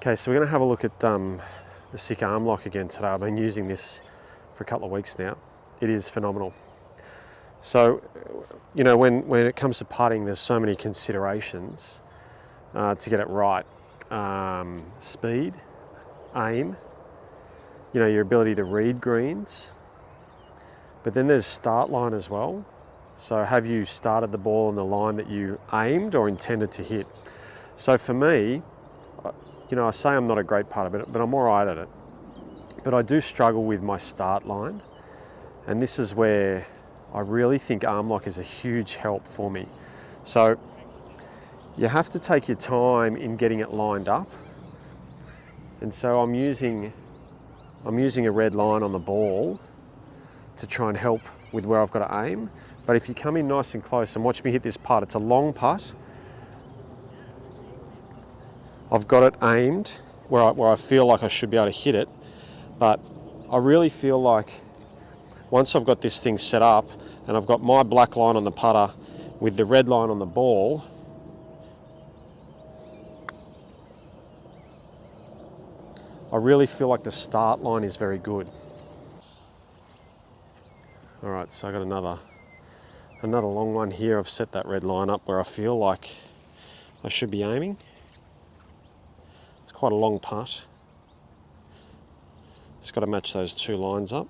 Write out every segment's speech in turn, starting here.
Okay, so we're going to have a look at the SIK Armlock again today. I've been using this for a couple of weeks now. It is phenomenal. So, you know, when it comes to putting, there's so many considerations to get it right. Speed, aim, you know, your ability to read greens. But then there's start line as well. So have you started the ball on the line that you aimed or intended to hit? So for me, you know, I say I'm not a great putter, but I'm all right at it. But I do struggle with my start line. And this is where I really think Armlock is a huge help for me. So you have to take your time in getting it lined up. And so I'm using a red line on the ball to try and help with where I've got to aim. But if you come in nice and close and watch me hit this putt, it's a long putt. I've got it aimed where I feel like I should be able to hit it, but I really feel like once I've got this thing set up and I've got my black line on the putter with the red line on the ball, I really feel like the start line is very good. All right, so I got another long one here. I've set that red line up where I feel like I should be aiming. It's quite a long putt. Just got to match those two lines up.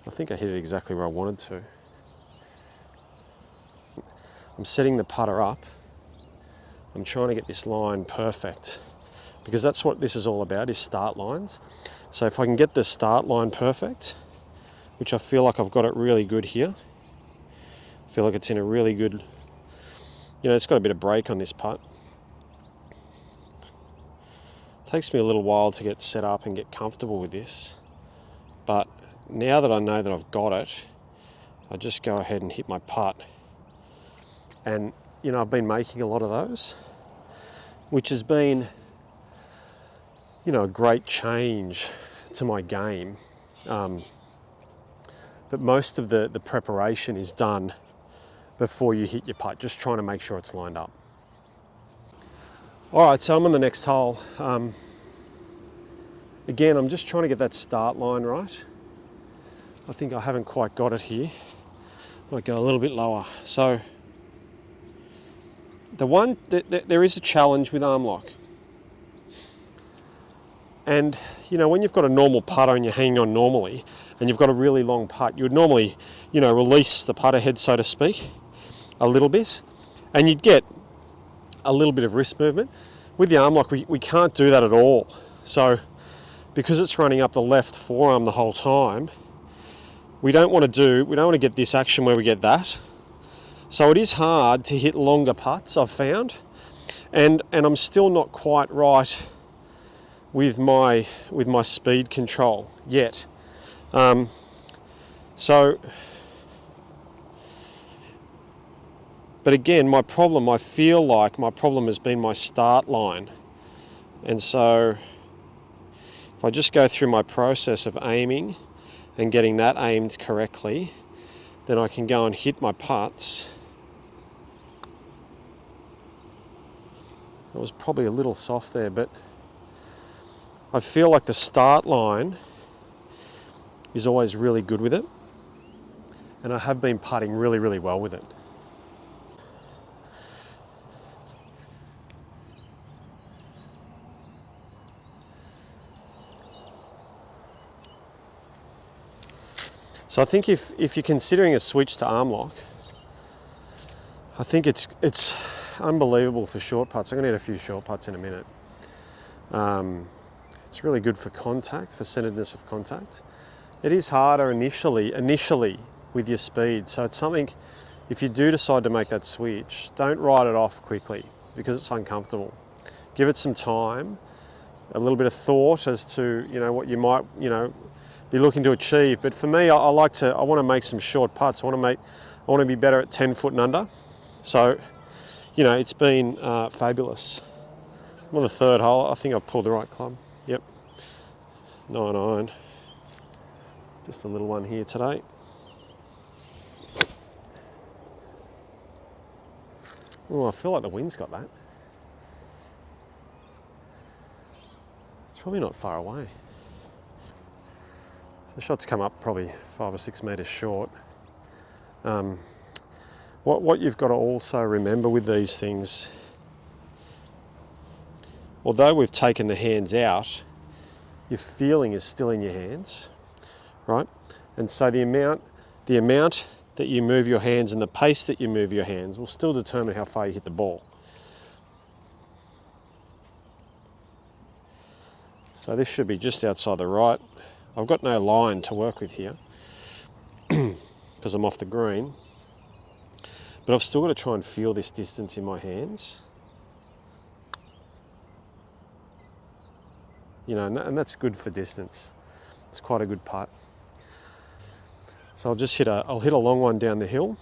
I think I hit it exactly where I wanted to. I'm setting the putter up. I'm trying to get this line perfect because that's what this is all about, is start lines. So if I can get the start line perfect, which I feel like I've got it really good here, I feel like it's in a really good, you know, it's got a bit of break on this putt. It takes me a little while to get set up and get comfortable with this, but now that I know that I've got it, I just go ahead and hit my putt. And, you know, I've been making a lot of those, which has been, you know, a great change to my game. But most of the preparation is done before you hit your putt, just trying to make sure it's lined up. All right, so I'm on the next hole. Again, I'm just trying to get that start line right. I think I haven't quite got it here. Might go a little bit lower. So there is a challenge with Armlock. And, you know, when you've got a normal putter and you're hanging on normally, and you've got a really long putt, you would normally, you know, release the putter head, so to speak, a little bit, and you'd get a little bit of wrist movement. With the Armlock, we can't do that at all. So because it's running up the left forearm the whole time, we don't want to get this action where we get that. So it is hard to hit longer putts, I've found, and I'm still not quite right with my speed control yet. But again, I feel like my problem has been my start line. And so if I just go through my process of aiming and getting that aimed correctly, then I can go and hit my putts. It was probably a little soft there, but I feel like the start line is always really good with it. And I have been putting really, really well with it. So I think if you're considering a switch to Armlock, I think it's unbelievable for short putts. I'm going to hit a few short putts in a minute. It's really good for contact, for centeredness of contact. It is harder initially with your speed. So it's something, if you do decide to make that switch, don't write it off quickly because it's uncomfortable. Give it some time, a little bit of thought as to, you know, what you might, you know, be looking to achieve. But for me, I want to make some short putts. I want to be better at 10 foot and under. So, you know, it's been fabulous. I'm on the third hole. I think I've pulled the right club. Yep, 9-iron. Just a little one here today. Oh, I feel like the wind's got that. It's probably not far away. So the shot's come up probably 5 or 6 metres short. What you've got to also remember with these things, although we've taken the hands out, your feeling is still in your hands, right? And so the amount that you move your hands and the pace that you move your hands will still determine how far you hit the ball. So this should be just outside the right. I've got no line to work with here because I'm off the green, but I've still got to try and feel this distance in my hands. You know, and that's good for distance. It's quite a good putt. So I'll hit a long one down the hill.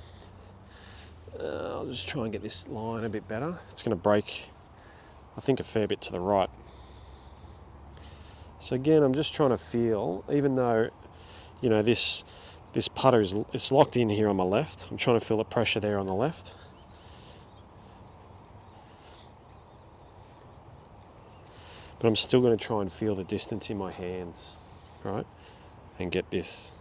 I'll just try and get this line a bit better. It's going to break, I think, a fair bit to the right. So again, I'm just trying to feel, even though, you know, this putter it's locked in here on my left. I'm trying to feel the pressure there on the left. But I'm still going to try and feel the distance in my hands, right? And get this.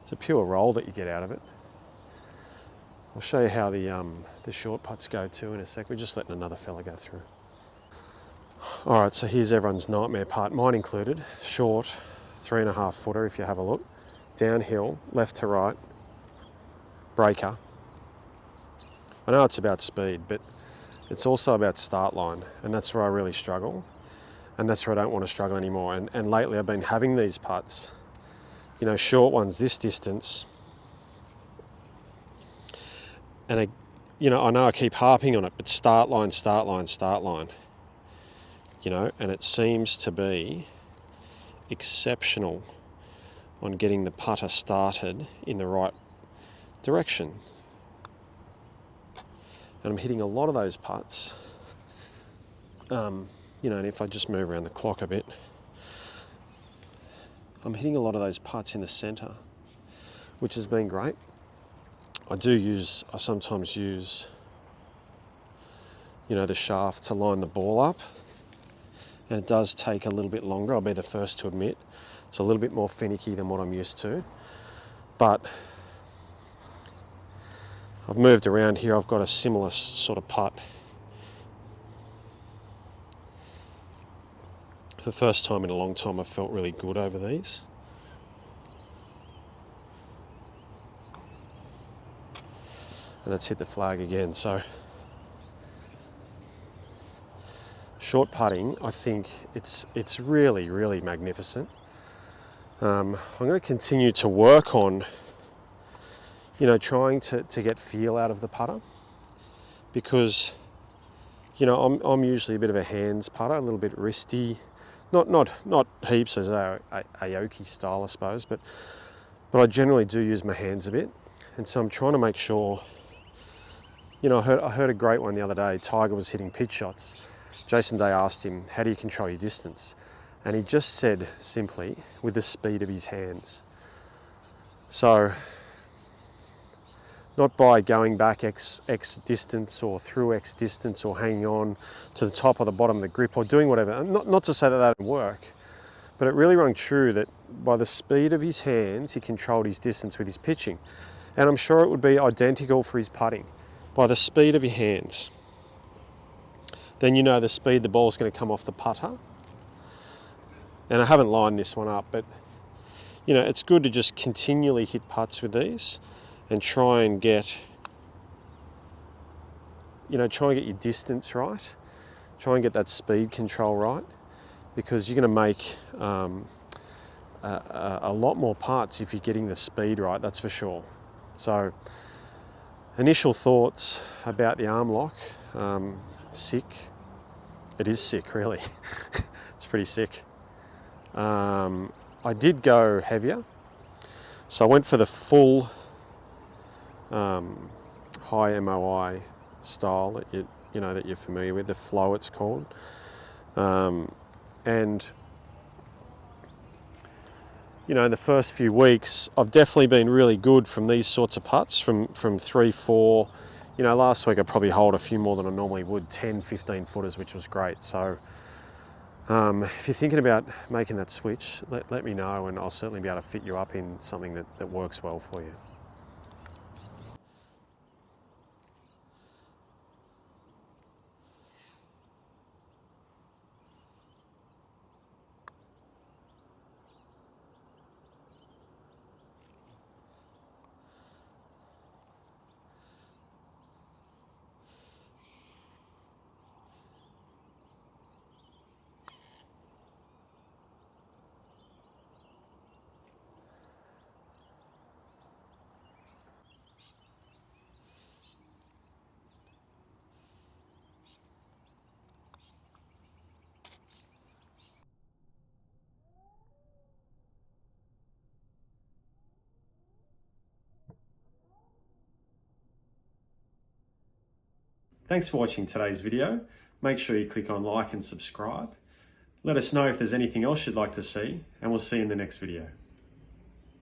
It's a pure roll that you get out of it. I'll show you how the short putts go too in a sec. We're just letting another fella go through. All right, so here's everyone's nightmare putt, mine included. Short, 3.5 footer if you have a look. Downhill, left to right, breaker. I know it's about speed, but it's also about start line, and that's where I really struggle, and that's where I don't want to struggle anymore. And lately I've been having these putts, you know, short ones this distance, and you know, I know I keep harping on it, but start line, start line, start line, you know, and it seems to be exceptional on getting the putter started in the right direction. And I'm hitting a lot of those putts, you know, and if I just move around the clock a bit, I'm hitting a lot of those putts in the centre, which has been great. I sometimes use, you know, the shaft to line the ball up, and it does take a little bit longer, I'll be the first to admit. It's a little bit more finicky than what I'm used to, but I've moved around here, I've got a similar sort of putt. For the first time in a long time, I've felt really good over these. And that's hit the flag again. So short putting, I think it's really, really magnificent. I'm going to continue to work on, you know, trying to get feel out of the putter, because, you know, I'm usually a bit of a hands putter, a little bit wristy, not heaps as a Aoki style, I suppose, but I generally do use my hands a bit, and so I'm trying to make sure, you know, I heard a great one the other day. Tiger was hitting pitch shots. Jason Day asked him, how do you control your distance? And he just said simply, with the speed of his hands. So, not by going back X distance or through X distance or hanging on to the top or the bottom of the grip or doing whatever. Not to say that that didn't work, but it really rang true that by the speed of his hands, he controlled his distance with his pitching. And I'm sure it would be identical for his putting. By the speed of your hands, then you know the speed the ball's going to come off the putter. And I haven't lined this one up, but you know, it's good to just continually hit putts with these and try and get your distance right. Try and get that speed control right, because you're going to make a lot more putts if you're getting the speed right, that's for sure. So, initial thoughts about the Armlock, SIK. It is sick, really. It's pretty sick. I did go heavier, so I went for the full high MOI style that that you're familiar with, the flow it's called, and you know, in the first few weeks, I've definitely been really good from these sorts of putts, from 3, 4. You know, last week I probably holed a few more than I normally would, 10, 15 footers, which was great. So if you're thinking about making that switch, let me know, and I'll certainly be able to fit you up in something that works well for you. Thanks for watching today's video. Make sure you click on like and subscribe. Let us know if there's anything else you'd like to see, and we'll see you in the next video.